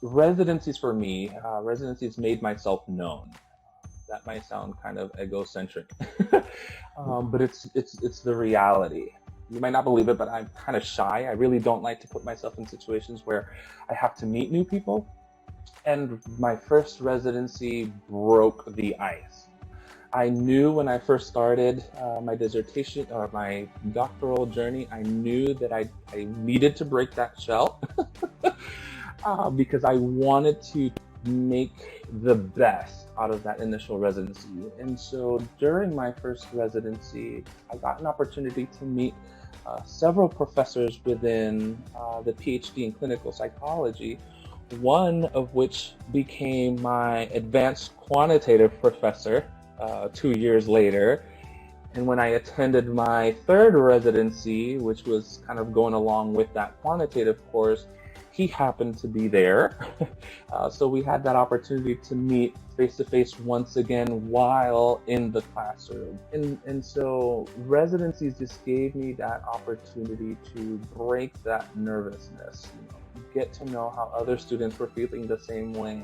residencies for me, residencies made myself known. That might sound kind of egocentric, but it's the reality. You might not believe it, but I'm kind of shy. I really don't like to put myself in situations where I have to meet new people. And my first residency broke the ice. I knew when I first started my dissertation or my doctoral journey, I knew that I needed to break that shell because I wanted to make the best out of that initial residency. And so during my first residency, I got an opportunity to meet several professors within the PhD in clinical psychology, one of which became my advanced quantitative professor 2 years later. And when I attended my third residency, which was kind of going along with that quantitative course, he happened to be there. So we had that opportunity to meet face-to-face once again while in the classroom. And so residencies just gave me that opportunity to break that nervousness, get to know how other students were feeling the same way.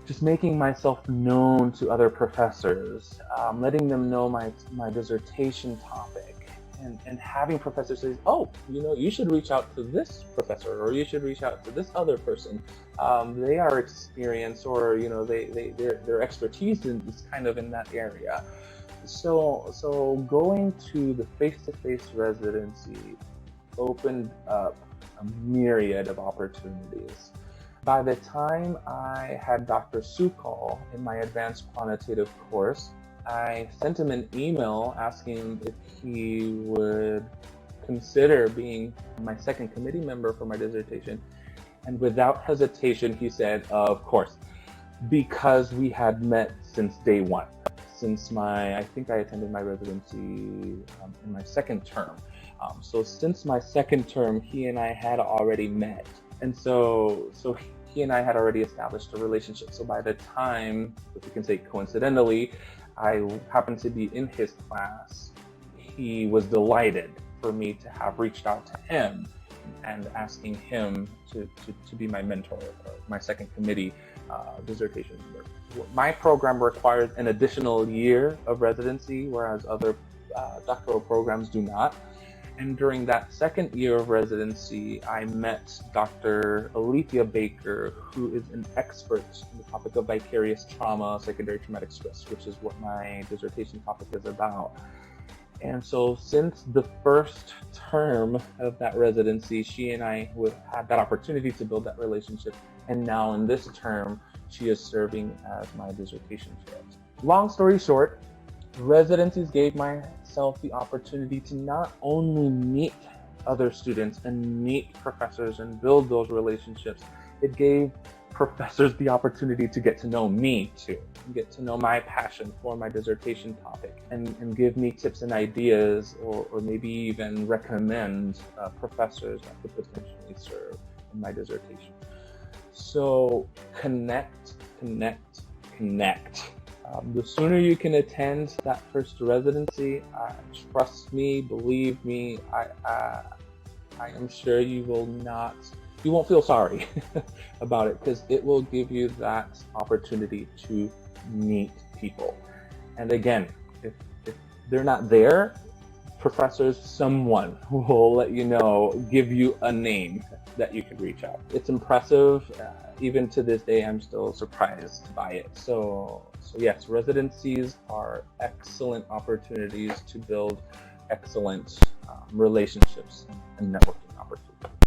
Just making myself known to other professors, letting them know my dissertation topic, and having professors say, oh, you should reach out to this professor, or you should reach out to this other person. They are experienced, or their expertise is kind of in that area. So going to the face-to-face residency opened up a myriad of opportunities. By the time I had Dr. Sukal in my advanced quantitative course, I sent him an email asking if he would consider being my second committee member for my dissertation. And without hesitation, he said, of course, because we had met since day one. Since I think I attended my residency in my second term. So since my second term, he and I had already met. And so he and I had already established a relationship. So by the time, if we can say coincidentally, I happened to be in his class, he was delighted for me to have reached out to him and asking him to be my mentor, or my second committee dissertation member. My program requires an additional year of residency, whereas other doctoral programs do not. And during that second year of residency, I met Dr. Alethea Baker, who is an expert in the topic of vicarious trauma, secondary traumatic stress, which is what my dissertation topic is about. And so since the first term of that residency, she and I had that opportunity to build that relationship. And now in this term, she is serving as my dissertation chair. Long story short, residencies gave myself the opportunity to not only meet other students and meet professors and build those relationships, it gave professors the opportunity to get to know me too, get to know my passion for my dissertation topic, and give me tips and ideas, or maybe even recommend professors that could potentially serve in my dissertation. So connect. The sooner you can attend that first residency, trust me, believe me, I am sure you won't feel sorry about it, because it will give you that opportunity to meet people. And again, if they're not there, professors, someone will let you know, give you a name that you can reach out. It's impressive. Even to this day, I'm still surprised by it. So yes, residencies are excellent opportunities to build excellent relationships and networking opportunities.